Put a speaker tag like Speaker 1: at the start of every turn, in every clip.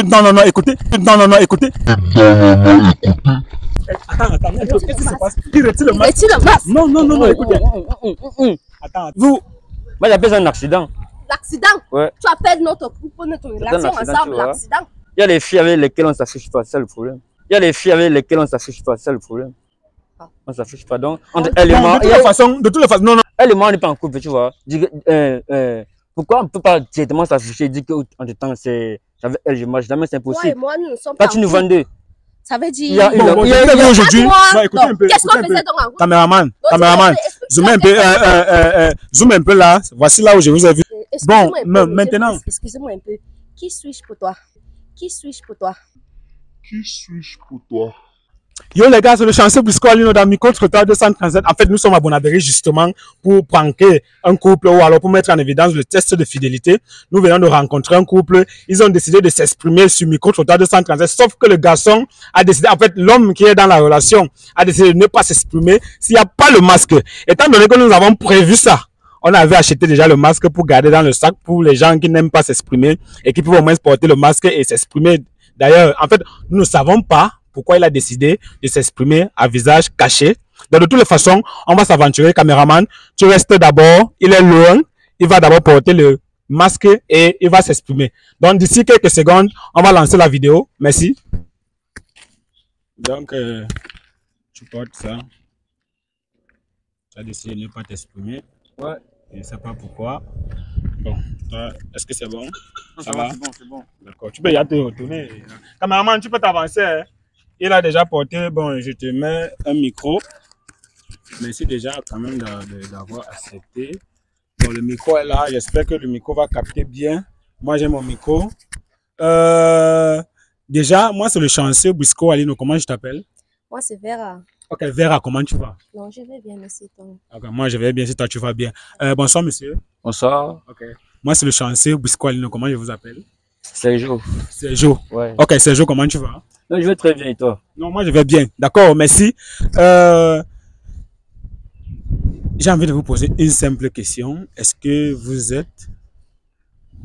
Speaker 1: Non, non, non, écoutez. Non, non, non, écoutez. Attends, qu'est-ce qui se passe? Il retire le masque. Non, non, non, non, écoutez. Attends, vous.
Speaker 2: Moi, j'appelle ça un accident.
Speaker 3: L'accident?
Speaker 2: Ouais.
Speaker 3: Tu appelles notre couple, notre relation ensemble, l'accident?
Speaker 2: Il y a les filles avec lesquelles on s'affiche pas, c'est ça le problème. Il y a les filles avec lesquelles on s'affiche pas, c'est ça le problème. On s'affiche pas, donc elle et moi.
Speaker 1: De toute façon, non, non.
Speaker 2: Elle et moi, on n'est pas en couple, tu vois. Pourquoi on ne peut pas directement s'afficher et dire qu'en temps c'est avec elle, je marche jamais, c'est impossible.
Speaker 3: Ouais, moi, nous ne sommes pas.
Speaker 2: Quand tu nous vends deux.
Speaker 3: Ça veut dire.
Speaker 2: Il y a
Speaker 1: aujourd'hui. Écoutez un peu. Caméraman, zoom un peu là. Voici là où je vous ai vu. Bon, maintenant.
Speaker 3: Excusez-moi un peu. Qui suis-je pour toi? Qui suis-je pour toi?
Speaker 4: Qui suis-je pour toi?
Speaker 1: Yo les gars, c'est le chanceux Briscoe Alino dans Micro Trottoir 237. En fait, nous sommes à Bonabéry justement pour pranker un couple ou alors pour mettre en évidence le test de fidélité. Nous venons de rencontrer un couple. Ils ont décidé de s'exprimer sur Micro Trottoir 237. Sauf que le garçon a décidé, en fait, l'homme qui est dans la relation a décidé de ne pas s'exprimer s'il n'y a pas le masque. Étant donné que nous avons prévu ça, on avait acheté déjà le masque pour garder dans le sac pour les gens qui n'aiment pas s'exprimer et qui peuvent au moins porter le masque et s'exprimer. D'ailleurs, en fait, nous ne savons pas pourquoi il a décidé de s'exprimer à visage caché. Donc, de toutes les façons, on va s'aventurer, caméraman. Tu restes d'abord, il est loin. Il va d'abord porter le masque et il va s'exprimer. Donc, d'ici quelques secondes, on va lancer la vidéo. Merci. Donc, tu portes ça. Tu as décidé de ne pas t'exprimer. Ouais. Je ne sais pas pourquoi. Bon, est-ce que c'est bon? Ça va? C'est bon. D'accord. Tu peux y aller te retourner. Caméraman, tu peux t'avancer, hein? Il a déjà porté, bon, je te mets un micro. Merci déjà quand même d'avoir accepté. Bon, le micro est là, j'espère que le micro va capter bien. Moi, j'ai mon micro. Déjà, moi, c'est le chanceux Briscoe Alino. Comment je t'appelle?
Speaker 3: Moi, c'est Vera.
Speaker 1: Ok, Vera, comment tu vas?
Speaker 3: Non, je vais bien, merci.
Speaker 1: Ok, moi, je vais bien si toi, tu vas bien. Bonsoir, monsieur.
Speaker 2: Bonsoir.
Speaker 1: Ok. Moi, c'est le chanceux Briscoe Alino. Comment je vous appelle?
Speaker 2: Sergio.
Speaker 1: Sergio.
Speaker 2: Ouais.
Speaker 1: Ok, Sergio, comment tu vas?
Speaker 2: Non, je vais très bien et toi?
Speaker 1: Non, moi je vais bien. D'accord, merci. J'ai envie de vous poser une simple question. Est-ce que vous êtes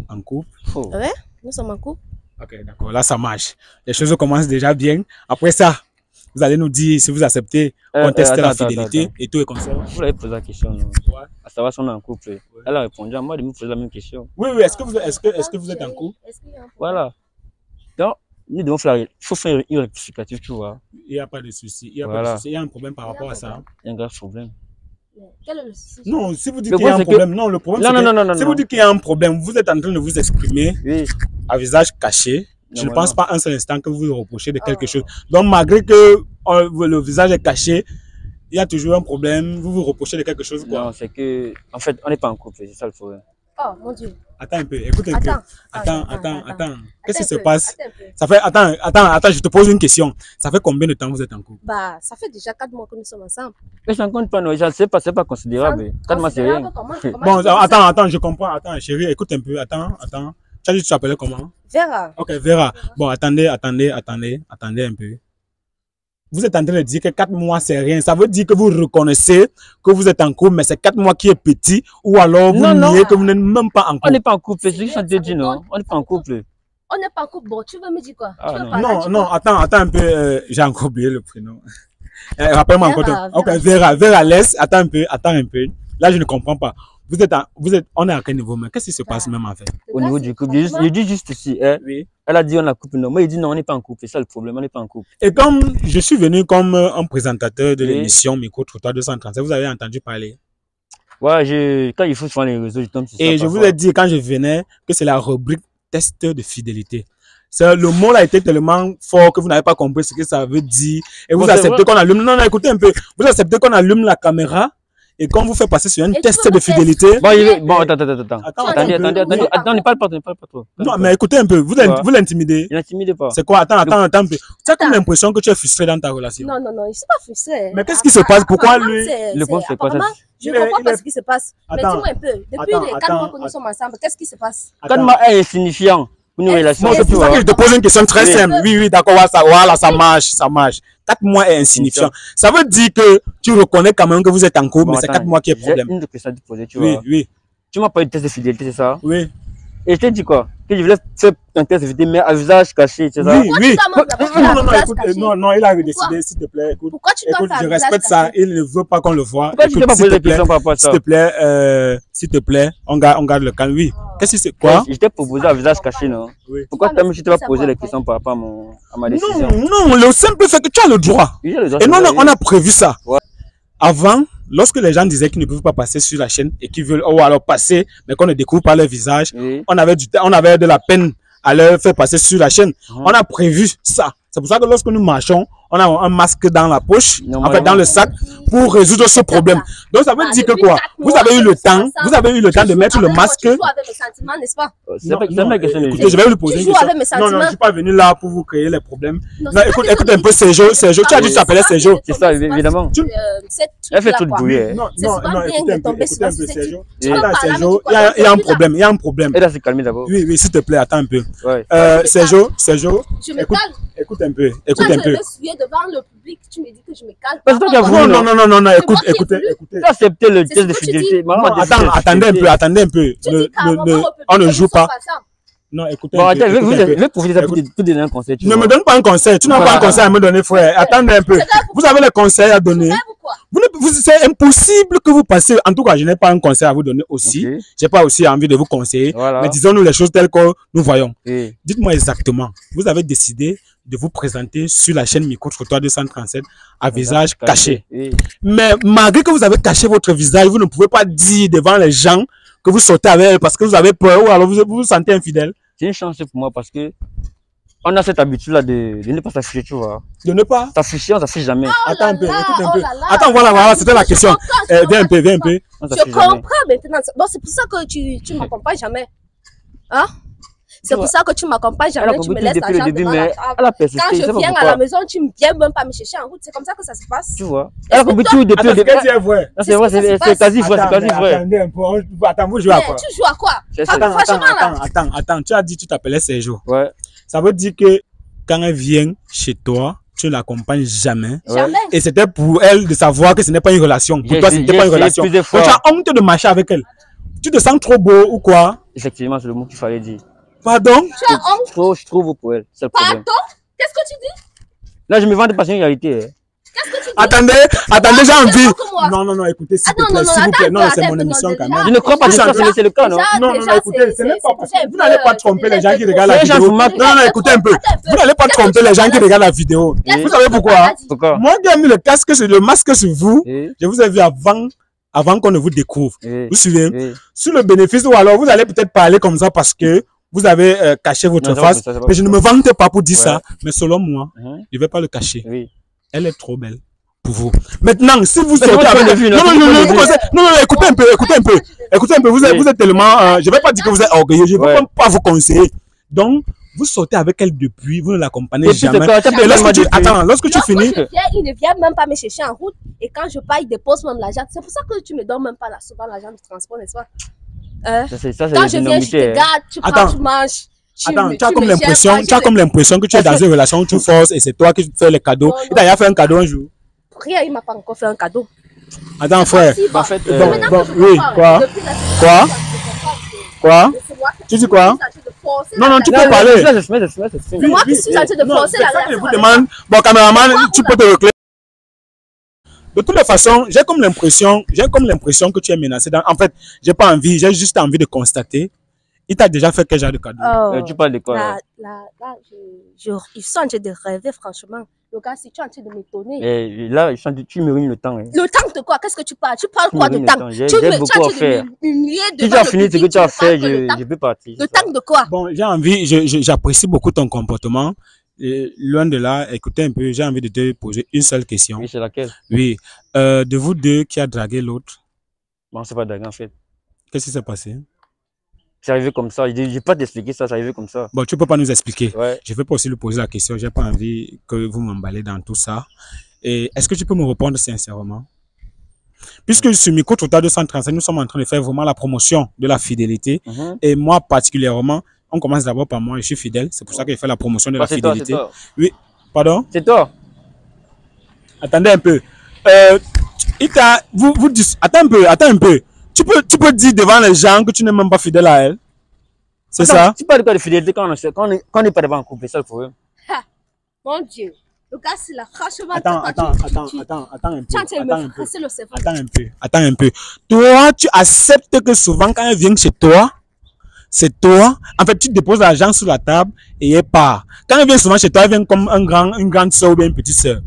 Speaker 1: en couple?
Speaker 3: Oh. Ouais, nous sommes en couple.
Speaker 1: Ok, d'accord, là ça marche. Les choses commencent déjà bien. Après ça, vous allez nous dire si vous acceptez, on teste la fidélité et tout est comme ça.
Speaker 2: Vous l'avez posé la question, non? Ouais. À savoir si on est en couple. Ouais. Elle a répondu à moi de me poser la même question.
Speaker 1: Oui, oui, est-ce que vous êtes en couple?
Speaker 2: Voilà. Donc, nous devons faire, il faut faire un rectificatif, tu vois.
Speaker 1: Il n'y a pas de souci. Il y a pas de souci. Il y a un problème par rapport à ça.
Speaker 2: Il y a un grave problème.
Speaker 3: Quel est le souci?
Speaker 1: Non, si vous dites qu'il y a un problème, non, le problème c'est que si vous dites qu'il y a un problème, vous êtes en train de vous exprimer à visage caché. Je ne pense pas un seul instant que vous vous reprochez de quelque chose. Donc, malgré que le visage est caché, il y a toujours un problème. Vous vous reprochez de quelque chose, quoi.
Speaker 2: Non, c'est que, en fait, on n'est pas en couple, c'est ça le problème.
Speaker 3: Oh, mon Dieu.
Speaker 1: Attends un peu, écoute un peu. Attends. Qu'est-ce qui se passe? Ça fait, attends, je te pose une question. Ça fait combien de temps vous êtes en couple?
Speaker 3: Bah, ça fait déjà 4 mois que nous sommes ensemble.
Speaker 2: Mais je ne compte pas, non, c'est pas considérable. 4 mois, c'est rien.
Speaker 1: Bon, attends, je comprends. Attends, chérie, écoute un peu. Attends. Tu as dit que tu t'appelais comment?
Speaker 3: Vera.
Speaker 1: Ok, Vera. Bon, attendez un peu. Vous êtes en train de dire que 4 mois, c'est rien. Ça veut dire que vous reconnaissez que vous êtes en couple, mais c'est 4 mois qui est petit, ou alors vous niez que vous n'êtes même pas en couple.
Speaker 2: On n'est pas en couple, c'est juste que je te dis, non. On n'est pas en couple.
Speaker 3: On n'est pas en couple. Bon, tu veux me dire quoi?
Speaker 1: Non, attends un peu. J'ai encore oublié le prénom. Rappelle-moi encore. Ok, Vera, laisse. Attends un peu. Là, je ne comprends pas. On est à quel niveau, mais qu'est-ce qui se passe même en fait?
Speaker 2: Au niveau du couple, je dis juste ici, oui. Elle a dit on est en couple, non. Moi, il dit non, on n'est pas en couple. C'est ça le problème, on n'est pas en couple.
Speaker 1: Et comme je suis venu comme un présentateur de l'émission Micro Trottoir 237, vous avez entendu parler?
Speaker 2: Ouais, quand il faut sur les réseaux, je tombe sur ça.
Speaker 1: Et je vous ai dit quand je venais que c'est la rubrique test de fidélité. Le mot là était tellement fort que vous n'avez pas compris ce que ça veut dire. Et vous acceptez qu'on allume. Non, écoutez un peu. Vous acceptez qu'on allume la caméra. Et quand vous faites passer sur un test de fidélité.
Speaker 2: Bon, attendez, ne parle pas trop.
Speaker 1: Non, mais écoutez un peu, vous l'intimidez.
Speaker 2: Il n'intimide pas.
Speaker 1: C'est quoi? Attends un peu. Tu as comme l'impression que tu es frustré dans ta relation.
Speaker 3: Non, il ne s'est pas frustré.
Speaker 1: Mais qu'est-ce qui se passe? Pourquoi lui?
Speaker 2: Le problème, c'est quoi ça?
Speaker 3: Je ne comprends pas ce qui se passe. Mais dis-moi un peu, depuis les 4 mois que nous sommes ensemble, qu'est-ce qui se passe?
Speaker 2: 4 mois est insignifiant.
Speaker 1: C'est pour ça que je te pose une question très simple. Oui, d'accord, voilà, ça marche. 4 mois est insignifiant. Ça veut dire que tu reconnais quand même que vous êtes en couple, mais c'est 4 mois qui est problème.
Speaker 2: Une question à te poser, tu vois.
Speaker 1: Oui.
Speaker 2: Tu m'as parlé de test de fidélité, c'est ça?
Speaker 1: Oui.
Speaker 2: Et je t'ai dit quoi? Que je voulais faire un test de fidélité, mais à visage caché, c'est ça?
Speaker 1: Oui, oui. Non, non, non,
Speaker 3: visage
Speaker 1: écoute,
Speaker 3: caché?
Speaker 1: non, il a décidé, s'il te plaît, écoute.
Speaker 3: Pourquoi tu dois
Speaker 1: Écoute,
Speaker 3: faire
Speaker 1: je
Speaker 3: un visage
Speaker 1: respecte ça,
Speaker 3: caché?
Speaker 1: il ne veut pas qu'on le voit.
Speaker 2: Pourquoi tu ne
Speaker 1: Écoute,
Speaker 2: peux pas
Speaker 1: s'il
Speaker 2: poser
Speaker 1: te
Speaker 2: des questions
Speaker 1: plaît,
Speaker 2: par rapport à ça?
Speaker 1: s'il te plaît, on garde le calme. Oui. Qu'est-ce que c'est quoi?
Speaker 2: Je t'ai proposé à visage caché, non?
Speaker 1: Oui.
Speaker 2: Pourquoi toi-même tu t'es pas posé les questions par rapport à ma décision?
Speaker 1: Non, non, le simple fait que tu as le droit.
Speaker 2: Oui, j'ai le droit,
Speaker 1: Et non,
Speaker 2: c'est
Speaker 1: non,
Speaker 2: vrai,
Speaker 1: on a prévu ça.
Speaker 2: Ouais.
Speaker 1: Avant, lorsque les gens disaient qu'ils ne peuvent pas passer sur la chaîne et qu'ils veulent, ou alors passer, mais qu'on ne découvre pas leur visage,
Speaker 2: oui.
Speaker 1: on avait de la peine à leur faire passer sur la chaîne. On a prévu ça. C'est pour ça que lorsque nous marchons, on a un masque dans la poche, en fait dans le sac, pour résoudre ce problème. Donc ça veut dire que quoi? Vous avez eu le temps de mettre le masque.
Speaker 3: Tu joues avec mes sentiments, n'est-ce pas?
Speaker 2: C'est ma question.
Speaker 1: Écoutez, je vais lui poser une
Speaker 3: Tu joues avec mes
Speaker 1: question. Non, non,
Speaker 3: sentiments.
Speaker 1: je suis pas venu là pour vous créer les problèmes.
Speaker 3: Non,
Speaker 1: Non, écoute un peu, Sergio, tu as dit que tu t'appelais Sergio.
Speaker 2: C'est ça, évidemment. Elle fait tout le bruit.
Speaker 1: Non,
Speaker 3: C'est
Speaker 1: non,
Speaker 3: souvent
Speaker 1: non,
Speaker 3: bien
Speaker 1: écoutez
Speaker 3: de
Speaker 1: un peu,
Speaker 3: tomber
Speaker 1: écoutez un
Speaker 3: sur
Speaker 1: peu,
Speaker 3: ce
Speaker 1: Sergio.
Speaker 3: tu
Speaker 1: Attends,
Speaker 3: peux parler,
Speaker 1: Sergio,
Speaker 3: mais tu
Speaker 1: il y a un problème, il y a un problème.
Speaker 2: Elle a se calmer d'abord.
Speaker 1: Oui, oui, s'il te plaît, attends un peu.
Speaker 2: Ouais.
Speaker 1: Sergio,
Speaker 3: Je me
Speaker 1: écoute,
Speaker 3: calme.
Speaker 1: écoute un peu,
Speaker 3: Toi,
Speaker 1: écoute
Speaker 3: je
Speaker 1: un peu.
Speaker 3: me suis devant le public, tu me dis que je me calme.
Speaker 2: Parce que toi, tu as voulu,
Speaker 1: Non, non, non, non, non, écoute,
Speaker 3: moi qui ai
Speaker 1: écoutez,
Speaker 3: voulu.
Speaker 1: écoutez.
Speaker 2: Tu as accepté le
Speaker 3: C'est
Speaker 2: test de
Speaker 3: ce que tu
Speaker 2: fidélité.
Speaker 3: dis.
Speaker 1: Non,
Speaker 2: Maman,
Speaker 1: attendez un peu.
Speaker 3: Tu dis carrément au public
Speaker 1: On ne
Speaker 3: que
Speaker 1: joue
Speaker 3: nous sommes
Speaker 1: pas.
Speaker 3: ensemble.
Speaker 1: Non, écoutez
Speaker 2: Bon,
Speaker 1: un peu.
Speaker 2: attends,
Speaker 1: écoutez un peu.
Speaker 2: je vais profiter de ça pour te donner un conseil. tu
Speaker 1: Ne
Speaker 2: vois.
Speaker 1: me donne pas un conseil. Tu n'as pas un conseil à me donner, frère. Attendez un peu. Vous avez les conseils à donner.
Speaker 3: Rêve ou quoi?
Speaker 1: C'est impossible que vous passiez. En tout cas, je n'ai pas un conseil à vous donner aussi.
Speaker 2: Ok.
Speaker 1: J'ai pas aussi envie de vous conseiller.
Speaker 2: Voilà.
Speaker 1: Mais disons-nous les choses telles que nous voyons.
Speaker 2: Oui.
Speaker 1: Dites-moi exactement. Vous avez décidé de vous présenter sur la chaîne Micro-Trottoir 237 à visage caché.
Speaker 2: Oui.
Speaker 1: Mais malgré que vous avez caché votre visage, vous ne pouvez pas dire devant les gens que vous sortez avec eux parce que vous avez peur ou alors vous vous sentez infidèle.
Speaker 2: C'est une chance pour moi parce que on a cette habitude-là de ne pas s'afficher, tu vois.
Speaker 1: De ne pas.
Speaker 2: S'afficher, on s'affiche jamais.
Speaker 1: Attends un peu,
Speaker 3: là,
Speaker 1: écoute un
Speaker 3: oh
Speaker 1: peu.
Speaker 3: là là.
Speaker 1: Attends, voilà, c'était la
Speaker 3: Je
Speaker 1: question.
Speaker 3: comprends,
Speaker 1: Viens un peu, viens un peu.
Speaker 2: On
Speaker 3: Je
Speaker 2: s'affiche jamais.
Speaker 3: comprends maintenant. Bon, c'est pour ça que tu m'accompagnes jamais. Hein? C'est pour ça que tu m'accompagnes
Speaker 2: Elle a
Speaker 3: jamais, tu me
Speaker 2: compris
Speaker 3: laisses
Speaker 2: depuis le
Speaker 3: l'argent
Speaker 2: début,
Speaker 3: devant
Speaker 2: mais
Speaker 3: la table.
Speaker 2: elle a persisté.
Speaker 3: Quand
Speaker 2: je sais
Speaker 3: je
Speaker 2: pas
Speaker 3: viens à
Speaker 2: pourquoi.
Speaker 3: la maison, tu ne viens même pas me chercher en route. C'est comme ça que ça se passe.
Speaker 2: Tu vois. Elle a compris tout depuis le
Speaker 1: Attends,
Speaker 2: début.
Speaker 1: ce qu'elle dit est vrai.
Speaker 2: Non, c'est vrai,
Speaker 3: C'est ce qui se
Speaker 2: c'est quasi vrai, c'est
Speaker 1: Attends,
Speaker 2: quasi vrai.
Speaker 1: attendez un peu. Attends, vous jouez à
Speaker 3: Mais
Speaker 1: quoi?
Speaker 3: tu joues à quoi?
Speaker 2: C'est ça.
Speaker 1: Attends. Tu as dit que tu t'appelais Sergio.
Speaker 2: Ouais.
Speaker 1: Ça veut dire que quand elle vient chez toi, tu ne l'accompagnes jamais.
Speaker 3: Jamais.
Speaker 1: Et c'était pour elle de savoir que ce n'est pas une relation. Pour toi, ce n'était pas une relation. Donc, tu as honte de marcher avec elle. Tu te sens trop beau ou quoi?
Speaker 2: Effectivement, c'est le mot qu'il fallait dire.
Speaker 1: Pardon?
Speaker 3: Tu as honte?
Speaker 2: Je trouve pour elle, c'est le problème.
Speaker 3: Pardon? Qu'est-ce que tu dis?
Speaker 2: Là, je me vends de passion en réalité.
Speaker 3: Qu'est-ce que tu dis?
Speaker 1: Attendez, j'ai envie.
Speaker 3: que moi.
Speaker 1: Non, écoutez, s'il
Speaker 3: Attends,
Speaker 1: vous plaît,
Speaker 3: non,
Speaker 1: s'il vous plaît. Non,
Speaker 3: attends,
Speaker 1: c'est mon
Speaker 3: attends,
Speaker 1: émission
Speaker 3: non,
Speaker 1: quand
Speaker 3: déjà.
Speaker 1: même.
Speaker 2: Je ne crois pas que
Speaker 3: Déjà,
Speaker 2: c'est le cas, non?
Speaker 1: Non,
Speaker 3: déjà,
Speaker 1: écoutez, ce n'est pas parce que vous n'allez pas tromper les gens qui
Speaker 3: c'est
Speaker 1: regardent la
Speaker 2: les gens
Speaker 1: vidéo.
Speaker 2: vous moquent.
Speaker 1: Non, écoutez un peu. Vous n'allez pas tromper les gens qui regardent la vidéo.
Speaker 3: Qu'est-ce
Speaker 1: Vous
Speaker 3: que
Speaker 1: savez
Speaker 3: tu
Speaker 1: pourquoi?
Speaker 3: as dit?
Speaker 2: Pourquoi?
Speaker 1: Moi qui ai mis le masque sur vous,
Speaker 2: Oui.
Speaker 1: je vous ai vu avant qu'on ne vous découvre.
Speaker 2: Oui.
Speaker 1: Vous vous souvenez?
Speaker 2: Oui.
Speaker 1: Sur le bénéfice, ou alors vous allez peut-être parler comme ça parce que vous avez caché votre
Speaker 2: Non,
Speaker 1: face.
Speaker 2: c'est pas
Speaker 1: Mais je ne me vante pas pour dire
Speaker 2: Ouais.
Speaker 1: ça. Mais selon moi,
Speaker 2: Mhm.
Speaker 1: je ne vais pas le cacher.
Speaker 2: Oui.
Speaker 1: Elle est trop belle pour vous. Maintenant, si vous
Speaker 2: Mais
Speaker 1: sortez
Speaker 2: c'est
Speaker 1: avec...
Speaker 2: votre point de vue,
Speaker 1: Non,
Speaker 2: non,
Speaker 1: écoutez un peu. Vous
Speaker 2: Oui.
Speaker 1: êtes tellement... je ne vais pas dire que vous êtes orgueilleux. Je ne vais
Speaker 2: Ouais.
Speaker 1: même pas vous conseiller. Donc, vous sortez avec elle depuis, vous ne l'accompagnez
Speaker 2: Et puis,
Speaker 1: jamais.
Speaker 2: c'est quoi, t'as
Speaker 1: Et lorsque tu...
Speaker 2: depuis-
Speaker 1: Attends, lorsque tu
Speaker 3: Lorsque
Speaker 1: finis...
Speaker 3: je viens, il ne vient même pas me chercher en route. Et quand je pars, il dépose même l'argent. C'est pour ça que tu me donnes même pas souvent l'argent du transport, n'est-ce pas?
Speaker 2: Ça, c'est
Speaker 3: Quand je viens, je te
Speaker 2: l'énormité.
Speaker 3: garde, tu prends,
Speaker 1: Attends.
Speaker 3: tu manges.
Speaker 1: Attends, tu as
Speaker 3: me
Speaker 1: comme
Speaker 3: gères
Speaker 1: l'impression,
Speaker 3: pas,
Speaker 1: tu as comme l'impression que tu es dans une relation où tu forces et c'est toi qui fais les cadeaux.
Speaker 3: Non, non.
Speaker 1: Il t'a déjà fait un cadeau un jour.
Speaker 3: Rien, il m'a pas encore fait un cadeau.
Speaker 1: Attends, frère.
Speaker 3: Si,
Speaker 2: En fait,
Speaker 3: c'est
Speaker 1: bon,
Speaker 3: maintenant que je
Speaker 1: oui,
Speaker 3: comprends,
Speaker 1: quoi?
Speaker 3: depuis la semaine
Speaker 1: Quoi?
Speaker 3: dernière, je comprends que
Speaker 1: Quoi?
Speaker 3: c'est moi qui
Speaker 1: Tu dis
Speaker 3: suis
Speaker 1: quoi?
Speaker 3: en train de forcer
Speaker 1: Non,
Speaker 3: la
Speaker 1: non, tu
Speaker 3: relation.
Speaker 1: peux parler.
Speaker 3: C'est moi qui suis en train de
Speaker 1: Non,
Speaker 3: forcer
Speaker 1: c'est
Speaker 3: la
Speaker 1: ça que je
Speaker 3: relation.
Speaker 1: vous demande. Bon, caméraman, tu peux te reclarer. De toutes les façons, j'ai comme l'impression que tu es menacé. En fait, j'ai pas envie, j'ai juste envie de constater. Il t'a déjà fait quel genre de cadeau?
Speaker 2: Tu parles de quoi?
Speaker 3: Là, ils sont en train de rêver, franchement. Le gars, si tu es en train de m'étonner.
Speaker 2: Et là, tu me ruines le temps. Hein.
Speaker 3: Le temps de quoi? Qu'est-ce que tu parles? Tu parles quoi de
Speaker 2: me
Speaker 3: temps?
Speaker 2: ruines le temps.
Speaker 3: Tu
Speaker 2: J'ai
Speaker 3: es en
Speaker 2: beaucoup
Speaker 3: train
Speaker 2: à faire.
Speaker 3: de m'humilier
Speaker 2: Si tu
Speaker 3: devant
Speaker 2: as
Speaker 3: le
Speaker 2: fini ce que
Speaker 3: public,
Speaker 2: tu as
Speaker 3: me parles
Speaker 2: fait,
Speaker 3: que le temps.
Speaker 2: je peux partir.
Speaker 3: Le temps de quoi?
Speaker 1: Bon, j'ai envie, j'apprécie beaucoup ton comportement. Et loin de là, écoutez un peu, j'ai envie de te poser une seule question.
Speaker 2: Oui, c'est laquelle?
Speaker 1: Oui. De vous deux, qui a dragué l'autre?
Speaker 2: Bon, c'est pas dingue en fait.
Speaker 1: Qu'est-ce qui s'est passé?
Speaker 2: C'est arrivé comme ça. Je vais pas t'expliquer ça, c'est arrivé comme ça.
Speaker 1: Bon, tu peux pas nous expliquer.
Speaker 2: Ouais.
Speaker 1: Je vais pas aussi lui poser la question. J'ai pas envie que vous m'emballez dans tout ça. Et est-ce que tu peux me répondre sincèrement? Puisque sur Micro-Trottoir 235, nous sommes en train de faire vraiment la promotion de la fidélité.
Speaker 2: Mhm.
Speaker 1: Et moi, particulièrement, on commence d'abord par moi. Je suis fidèle. C'est pour ça que je fais la promotion de la
Speaker 2: C'est toi,
Speaker 1: fidélité.
Speaker 2: c'est toi.
Speaker 1: Oui. Pardon?
Speaker 2: C'est toi.
Speaker 1: Attendez un peu. Attends un peu. Tu peux dire devant les gens que tu n'es même pas fidèle à elle? C'est ça?
Speaker 2: Tu parles de quoi de fidélité quand on n'est pas devant un couple, c'est ça le problème.
Speaker 3: Mon Dieu. Le gars, c'est là, franchement.
Speaker 1: Attends un peu.
Speaker 3: C'est le cerveau.
Speaker 1: Attends un peu. Toi, tu acceptes que souvent quand elle vient chez toi, c'est toi. En fait, tu déposes l'argent sur la table et elle part. Quand elle vient souvent chez toi, elle vient comme une grande soeur ou bien une petite soeur.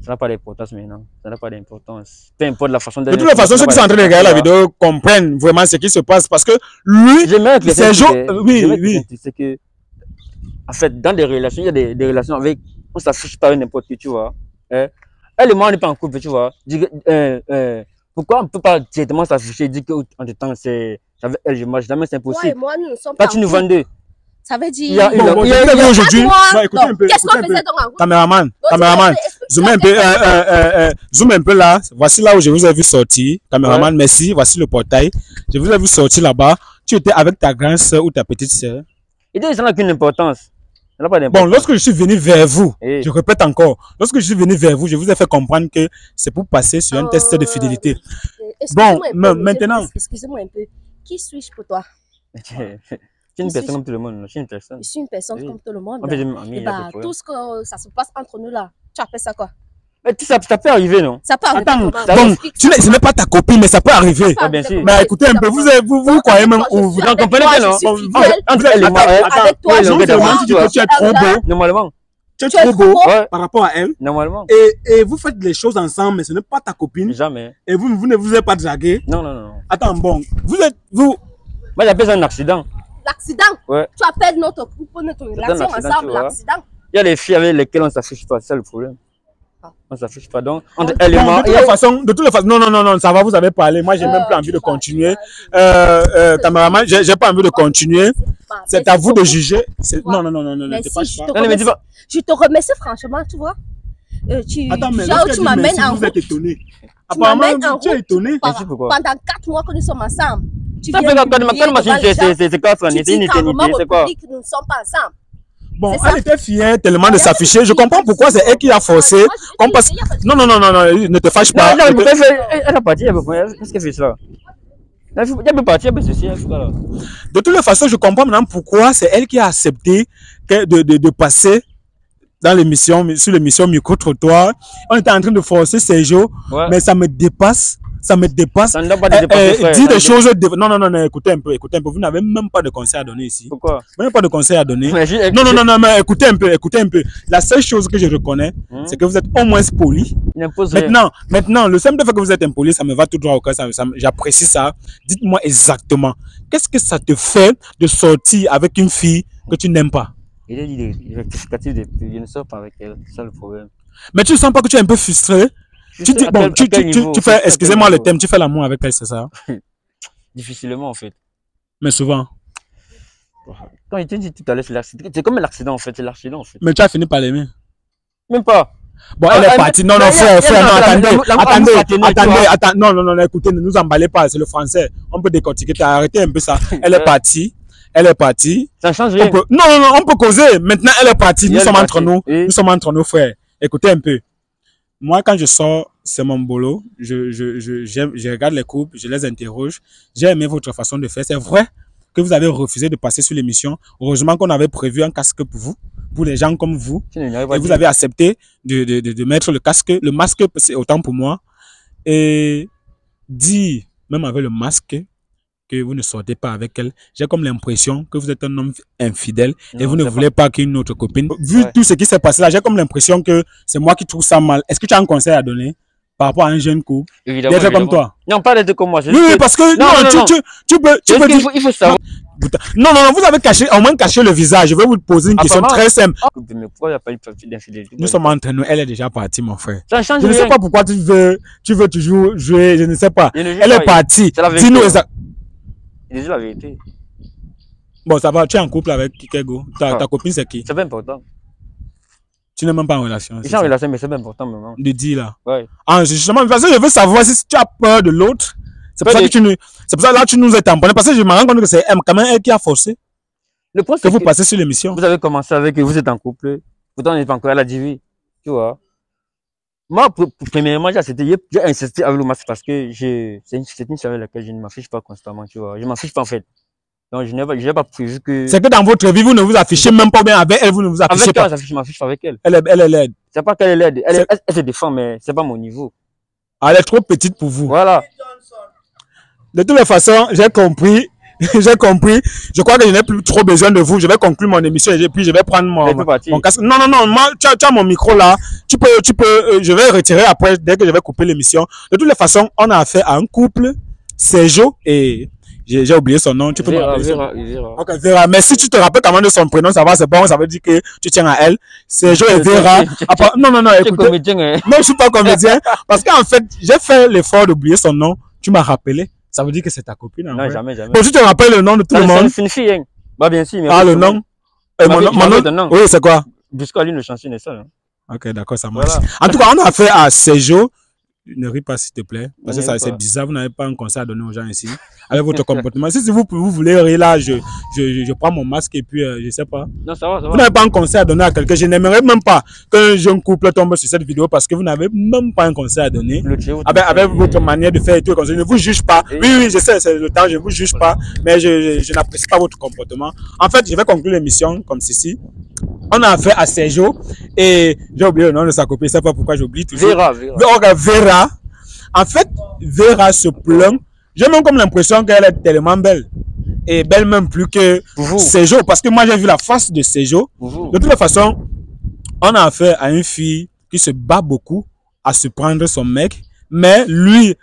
Speaker 2: Ça n'a pas d'importance maintenant. Ça n'a pas d'importance. Peu importe la façon de.
Speaker 1: De toute façon, ceux qui sont en train de regarder la vidéo comprennent vraiment ce qui se passe parce que lui, c'est jour. Oui.
Speaker 2: C'est que, en fait, dans des relations, il y a des relations avec. On s'affiche pas n'importe qui, tu vois. Elle et moi, on n'est pas en couple, tu vois. Pourquoi on ne peut pas directement s'afficher et dire qu'en tout temps, c'est avec elle, je marche jamais, c'est impossible.
Speaker 3: Moi, nous ne sommes pas.
Speaker 2: Pas tu nous vends deux.
Speaker 3: Ça veut dire.
Speaker 2: Il y a
Speaker 1: aujourd'hui.
Speaker 3: Écoutez un peu. Qu'est-ce qu'on faisait donc en
Speaker 1: Caméraman, zoom un peu là. Voici là où je vous ai vu sortir. Caméraman, merci. Voici le portail. Je vous ai vu sortir là-bas. Tu étais avec ta grande soeur ou ta petite soeur.
Speaker 2: Et donc, ça n'a aucune importance.
Speaker 1: Bon, lorsque je suis venu vers vous, je répète encore, lorsque je suis venu vers vous, je vous ai fait comprendre que c'est pour passer sur un test de fidélité. Bon, maintenant.
Speaker 3: Excusez-moi un peu. Qui suis-je pour toi?
Speaker 2: Je suis une personne comme tout le monde. Je suis une personne.
Speaker 3: Je suis une personne comme tout le monde. Tout ce que ça se passe entre nous là, tu appelles ça quoi?
Speaker 2: Mais ça peut arriver, non?
Speaker 3: Ça peut arriver.
Speaker 1: Attends, donc, ce n'est pas ta copine, mais ça peut arriver.
Speaker 2: Bien sûr.
Speaker 1: Mais écoutez un peu, vous croyez même où vous
Speaker 2: comprenez pas, non?
Speaker 1: Entre elle et moi,
Speaker 3: avec toi,
Speaker 1: je me demande si tu es trop beau.
Speaker 2: Normalement.
Speaker 1: Tu es trop beau par rapport à elle.
Speaker 2: Normalement.
Speaker 1: Et vous faites les choses ensemble, mais ce n'est pas ta copine.
Speaker 2: Jamais.
Speaker 1: Et vous ne vous êtes pas dragué.
Speaker 2: Non.
Speaker 1: Attends, bon, vous.
Speaker 2: Moi, j'appelle ça un accident.
Speaker 3: L'accident?
Speaker 2: Ouais.
Speaker 3: Tu appelles notre couple, notre relation ensemble, l'accident?
Speaker 2: Il y a les filles avec lesquelles on ne s'affiche pas, c'est ça le problème. On ne s'affiche pas. Donc, entre elle et
Speaker 1: bon,
Speaker 2: moi.
Speaker 1: De toute façon, non, ça va, vous avez parlé. Moi, j'ai même pas envie de continuer. Caméraman, j'ai pas envie de continuer. C'est à vous de juger. Non, ne te fâche pas.
Speaker 3: Je te remercie franchement, tu vois.
Speaker 1: Attends, mais
Speaker 3: tu m'amènes en
Speaker 1: vous êtes
Speaker 3: route.
Speaker 1: étonné.
Speaker 3: Apparemment,
Speaker 1: tu es étonné.
Speaker 3: Pendant 4 mois que nous sommes ensemble. Tu
Speaker 2: viens c'est quoi ça? C'est une éternité, c'est quoi?
Speaker 3: Nous ne sommes pas ensemble.
Speaker 1: Bon, elle était fière tellement de s'afficher. Je comprends pourquoi c'est elle qui a forcé. Non, ne te fâche pas.
Speaker 2: Elle a parti, qu'est-ce qu'elle fait ça? Elle peut partir, elle peut ceci, elle fait ça là.
Speaker 1: De toutes les façons, je comprends maintenant pourquoi c'est elle qui a accepté de passer dans l'émission, sur l'émission Micro-Trottoir. On était en train de forcer Sergio, mais ça me dépasse. Ça me dépasse.
Speaker 2: Ça ne doit pas te dépasser.
Speaker 1: Dis des choses. Non, écoutez un peu. Vous n'avez même pas de conseil à donner ici.
Speaker 2: Pourquoi?
Speaker 1: Vous n'avez pas de conseil à donner. Non, mais écoutez un peu. La seule chose que je reconnais, c'est que vous êtes au moins poli. Maintenant, le simple fait que vous êtes impoli, ça me va tout droit au cœur. J'apprécie ça. Dites-moi exactement. Qu'est-ce que ça te fait de sortir avec une fille que tu n'aimes pas?
Speaker 2: Il a dit des rectificatifs depuis. Je ne sors pas avec elle. C'est ça le problème.
Speaker 1: Mais tu ne sens pas que tu es un peu frustré? Tu fais, excusez-moi le thème, tu fais l'amour avec elle, c'est ça?
Speaker 2: Difficilement en fait.
Speaker 1: Mais souvent.
Speaker 2: Quand il te dit tout à l'heure, c'est comme l'accident en fait, c'est l'accident en fait.
Speaker 1: Mais tu as fini par l'aimer?
Speaker 2: Même pas.
Speaker 1: Bon, elle est partie. Non, frère, attendez. Non, écoutez, ne nous emballez pas, c'est le français. On peut décortiquer, t'as arrêté un peu ça. Elle est partie.
Speaker 2: Ça change rien.
Speaker 1: Non, on peut causer. Maintenant, elle est partie. Nous sommes entre nous. Nous sommes entre nous, frères. Écoutez un peu. Moi, quand je sors, c'est mon boulot. Je regarde les couples, je les interroge. J'ai aimé votre façon de faire. C'est vrai que vous avez refusé de passer sur l'émission. Heureusement qu'on avait prévu un casque pour vous, pour les gens comme vous. Et vous avez accepté de mettre le casque. Le masque, c'est autant pour moi. Et dire, même avec le masque, que vous ne sortez pas avec elle. J'ai comme l'impression que vous êtes un homme infidèle et vous ne voulez pas qu'une autre copine. Vu tout ce qui s'est passé là, j'ai comme l'impression que c'est moi qui trouve ça mal. Est-ce que tu as un conseil à donner par rapport à un jeune couple d'être comme toi?
Speaker 2: Non, pas d'être comme moi.
Speaker 1: Oui, parce que tu peux dire...
Speaker 2: Il faut savoir.
Speaker 1: Non, vous avez au moins caché le visage. Je vais vous poser une question très simple.
Speaker 2: Mais pourquoi il n'y a pas eu d'infidélité?
Speaker 1: Nous sommes entre nous. Elle est déjà partie, mon frère.
Speaker 2: Je
Speaker 1: ne sais pas pourquoi tu veux toujours jouer. Je ne sais pas. Elle est partie. Dis-nous exactement.
Speaker 2: Il dit la vérité.
Speaker 1: Bon, ça va, tu es en couple avec Kikego. Ta copine, c'est qui?
Speaker 2: C'est pas important.
Speaker 1: Tu n'es même pas en relation.
Speaker 2: Je suis en relation, mais c'est pas important, maman.
Speaker 1: De dire là.
Speaker 2: Ouais.
Speaker 1: Ah, justement, parce que je veux savoir si tu as peur de l'autre. C'est pour ça que là, tu nous es tamponné. Parce que je me rends compte que c'est quand même elle qui a forcé.
Speaker 2: Le point,
Speaker 1: que vous passez sur l'émission.
Speaker 2: Vous avez commencé avec, vous êtes en couple. Pourtant, on n'est pas encore à la divi. Tu vois. Moi, premièrement, j'ai insisté avec le masque parce que c'est une chose avec laquelle je ne m'affiche pas constamment, tu vois. Je m'affiche pas, en fait. Donc, je n'ai pas prévu que...
Speaker 1: C'est que dans votre vie, vous ne vous affichez même pas bien avec elle, vous ne vous affichez
Speaker 2: Avec
Speaker 1: pas.
Speaker 2: elle, je m'affiche avec elle.
Speaker 1: Elle est laide.
Speaker 2: C'est pas qu'elle est laide. Elle se défend, mais c'est pas mon niveau.
Speaker 1: Elle est trop petite pour vous.
Speaker 2: Voilà.
Speaker 1: De toutes les façons, j'ai compris. J'ai compris. Je crois que je n'ai plus trop besoin de vous. Je vais conclure mon émission et puis je vais prendre mon casque. Non, non, non. Moi, tu as mon micro là. Tu peux, je vais retirer après dès que je vais couper l'émission. De toutes les façons, on a affaire à un couple. Sergio et j'ai oublié son nom. Tu peux me rappeler son nom?
Speaker 2: Vera.
Speaker 1: Ok, Vera. Mais si tu te rappelles quand même de son prénom, ça va, c'est bon. Ça veut dire que tu tiens à elle. Sergio et Vera. Non, non, non.
Speaker 2: Tu es comédien, hein?
Speaker 1: Non, je suis pas comédien. Parce qu'en fait, j'ai fait l'effort d'oublier son nom. Tu m'as rappelé. Ça veut dire que c'est ta copine. En
Speaker 2: Non,
Speaker 1: vrai.
Speaker 2: jamais, jamais.
Speaker 1: Bon, tu te rappelles le nom de tout le monde?
Speaker 2: C'est une fille, hein? Bah, bien sûr. Mais
Speaker 1: Ah, le nom? Mon nom? Oui, c'est quoi?
Speaker 2: Biscoline, le chantier, n'est ça, hein?
Speaker 1: Ok, d'accord, ça marche.
Speaker 2: Voilà.
Speaker 1: En tout cas, on a fait à Sergio. Ne ris pas, s'il te plaît. Parce que
Speaker 2: Ne
Speaker 1: ça,
Speaker 2: ris
Speaker 1: c'est
Speaker 2: pas.
Speaker 1: bizarre. Vous n'avez pas un conseil à donner aux gens ici. Avec votre comportement. Si vous voulez rire là, je prends mon masque et puis, je sais pas.
Speaker 2: Non, ça va, ça
Speaker 1: Vous
Speaker 2: va.
Speaker 1: n'avez pas un conseil à donner à quelqu'un. Je n'aimerais même pas qu'un jeune couple tombe sur cette vidéo parce que vous n'avez même pas un conseil à donner. Avec votre manière de faire et tout. Je ne vous juge pas. Oui, oui, je sais, c'est le temps, je ne vous juge pas. Mais je n'apprécie pas votre comportement. En fait, je vais conclure l'émission comme ceci. On a affaire à Sergio et j'ai oublié le nom de sa copine. Je ne sais pas pourquoi j'oublie toujours. Vera. En fait, Vera se plaint. J'ai même comme l'impression qu'elle est tellement belle. Et belle même plus que Sergio. Parce que moi, j'ai vu la face de Sergio. De toute façon, on a affaire à une fille qui se bat beaucoup à se prendre son mec. Mais lui,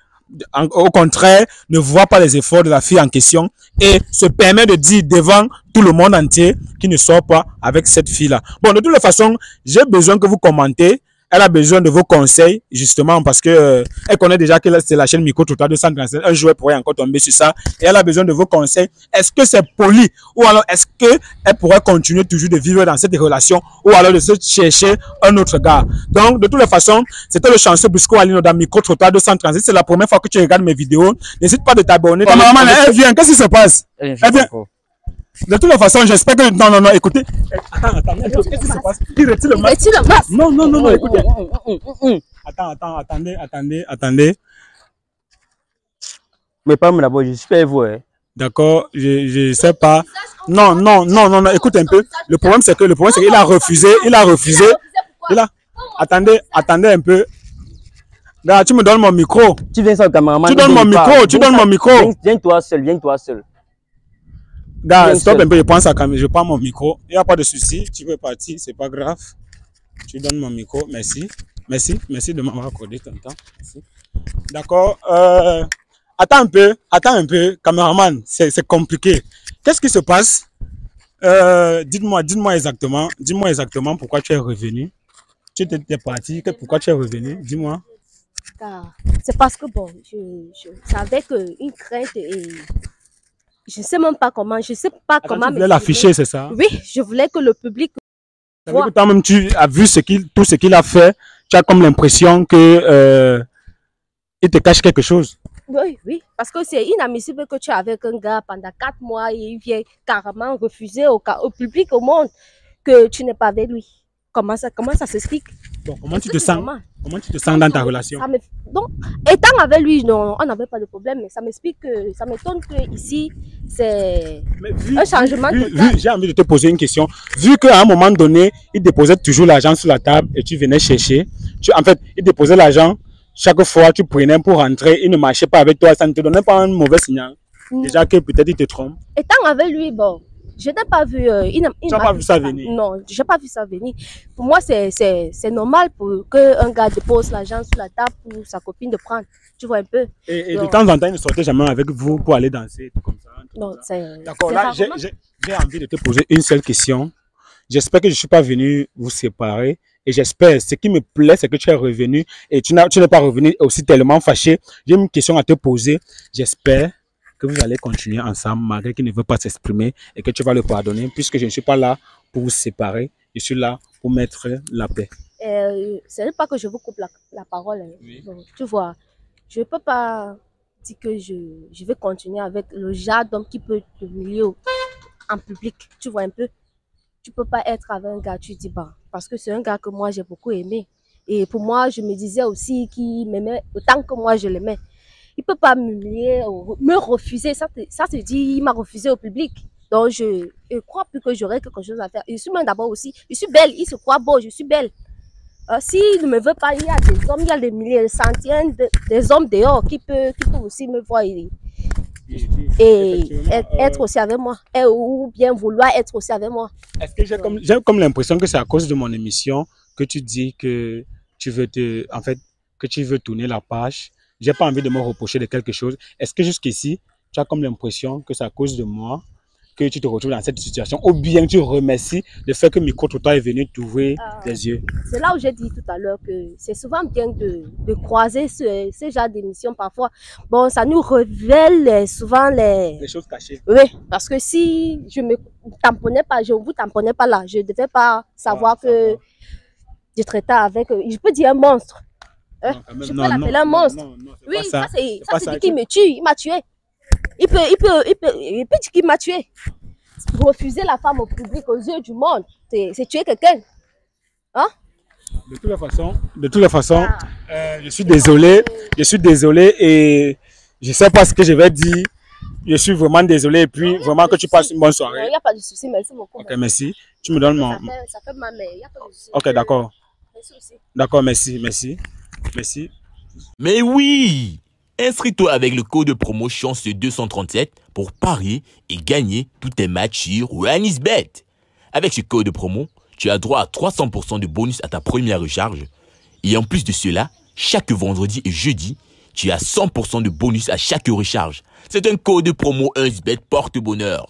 Speaker 1: au contraire, ne voit pas les efforts de la fille en question et se permet de dire devant tout le monde entier qu'il ne sort pas avec cette fille-là. Bon, de toute façon, j'ai besoin que vous commentez. Elle a besoin de vos conseils, justement, parce que elle connaît déjà que c'est la chaîne Micro Trottoir 237. Un joueur pourrait encore tomber sur ça. Et elle a besoin de vos conseils. Est-ce que c'est poli? Ou alors, est-ce que elle pourrait continuer toujours de vivre dans cette relation? Ou alors de se chercher un autre gars? Donc, de toutes les façons, c'était le chanceux Busco Alino dans Micro Trottoir 237. C'est la première fois que tu regardes mes vidéos. N'hésite pas de t'abonner. Maman, elle vient. Qu'est-ce qui se passe? Elle vient. De toute façon, j'espère que... Non, non, non, écoutez. Attends. Qu'est-ce qui se passe? Il retire le masque. Non, non, non, non, écoutez. Attendez.
Speaker 2: Mais pas me d'abord, j'espère vous, hein.
Speaker 1: D'accord, je sais pas. Non, écoute un peu. Le problème, c'est qu'il a refusé. Attendez un peu. Là, tu me donnes mon micro.
Speaker 2: Tu viens sur le caméraman.
Speaker 1: Tu donnes mon micro.
Speaker 2: Viens-toi seul.
Speaker 1: Gars, stop un peu, je prends mon micro. Il n'y a pas de souci. Tu peux partir, c'est pas grave. Tu donnes mon micro. Merci de m'avoir accordé ton temps. D'accord. Attends un peu, caméraman. C'est compliqué. Qu'est-ce qui se passe? Dis-moi exactement pourquoi tu es revenu. Tu étais parti. Pourquoi tu es revenu? Dis-moi.
Speaker 3: C'est parce que bon, c'est avec une crainte et je sais même pas comment. Je sais pas comment.
Speaker 1: Tu voulais l'afficher, c'est ça?
Speaker 3: Oui, je voulais que le public voit.
Speaker 1: Toi-même, tu as vu tout ce qu'il a fait. Tu as comme l'impression que il te cache quelque chose.
Speaker 3: Oui, parce que c'est inadmissible que tu es avec un gars pendant 4 mois et il vient carrément refuser au public, au monde, que tu n'es pas avec lui. Comment ça s'explique?
Speaker 1: Bon, comment tu te sens dans ta relation?
Speaker 3: Donc, étant avec lui, non, on n'avait pas de problème, mais ça m'explique que ça m'étonne que ici c'est un changement total.
Speaker 1: J'ai envie de te poser une question. Vu qu'à un moment donné, il déposait toujours l'argent sur la table et tu venais chercher, en fait, il déposait l'argent. Chaque fois, tu prenais pour rentrer, il ne marchait pas avec toi, ça ne te donnait pas un mauvais signal. Déjà que peut-être il te trompe.
Speaker 3: Étant avec lui, bon, je n'ai pas vu.
Speaker 1: Tu n'as pas vu ça venir?
Speaker 3: Non, je n'ai pas vu ça venir. Pour moi, c'est normal pour qu'un gars dépose l'argent sur la table pour sa copine de prendre. Tu vois un peu.
Speaker 1: Et de temps en temps, il ne sortait jamais avec vous pour aller danser, tout comme ça.
Speaker 3: Non, c'est.
Speaker 1: D'accord, là, j'ai envie de te poser une seule question. J'espère que je ne suis pas venu vous séparer. Et j'espère, ce qui me plaît, c'est que tu es revenu et tu n'es pas revenu aussi tellement fâché. J'ai une question à te poser. J'espère que vous allez continuer ensemble malgré qu'il ne veut pas s'exprimer et que tu vas le pardonner puisque je ne suis pas là pour vous séparer. Je suis là pour mettre la paix.
Speaker 3: Ce n'est pas que je vous coupe la parole. Hein. Oui. Donc, tu vois, je ne peux pas dire que je vais continuer avec le genre d'homme qui peut t'humilier en public. Tu vois un peu. Tu peux pas être avec un gars, tu dis bah, parce que c'est un gars que moi j'ai beaucoup aimé. Et pour moi, je me disais aussi qu'il m'aimait autant que moi je l'aimais. Il peut pas m'humilier, me refuser. Ça se dit, il m'a refusé au public. Donc, je crois plus que j'aurais quelque chose à faire. Je suis même d'abord aussi, je suis belle, il se croit beau, je suis belle. S'il ne me veut pas, il y a des hommes, il y a des milliers, des centaines, des hommes dehors qui peuvent aussi me voir et être aussi avec moi. Ou bien vouloir être aussi avec moi.
Speaker 1: Est-ce que j'ai comme l'impression que c'est à cause de mon émission que tu dis que tu veux que tu veux tourner la page. J'ai pas envie de me reprocher de quelque chose. Est-ce que jusqu'ici, tu as comme l'impression que c'est à cause de moi que tu te retrouves dans cette situation, ou bien tu remercies le fait que Micro-Trottoir est venu t'ouvrir les yeux?
Speaker 3: C'est là où j'ai dit tout à l'heure que c'est souvent bien de croiser ce genre d'émissions parfois. Bon, ça nous révèle souvent les
Speaker 1: choses cachées.
Speaker 3: Oui, parce que si je me tamponnais pas, je ne vous tamponnais pas là, je ne devais pas savoir que je traitais avec, je peux dire un monstre. Je peux l'appeler un monstre. Oui, ça c'est dit qu'il me tue, il m'a tué. Il peut dire qu'il m'a tué. Refuser la femme au public, aux yeux du monde, c'est tuer quelqu'un. Hein?
Speaker 1: De toute façon, je suis désolé et je ne sais pas ce que je vais dire. Je suis vraiment désolé et puis vraiment que tu passes une bonne soirée.
Speaker 3: Il n'y a pas de souci, merci beaucoup.
Speaker 1: Ok, merci. Tu me donnes mon...
Speaker 3: Ça fait mal, mais il n'y a pas de souci.
Speaker 1: Ok, d'accord. D'accord, merci.
Speaker 5: Mais oui! Inscris-toi avec le code de promo Chance237 pour parier et gagner tous tes matchs sur OneXBet. Avec ce code de promo, tu as droit à 300% de bonus à ta première recharge. Et en plus de cela, chaque vendredi et jeudi, tu as 100% de bonus à chaque recharge. C'est un code de promo OneXBet porte-bonheur.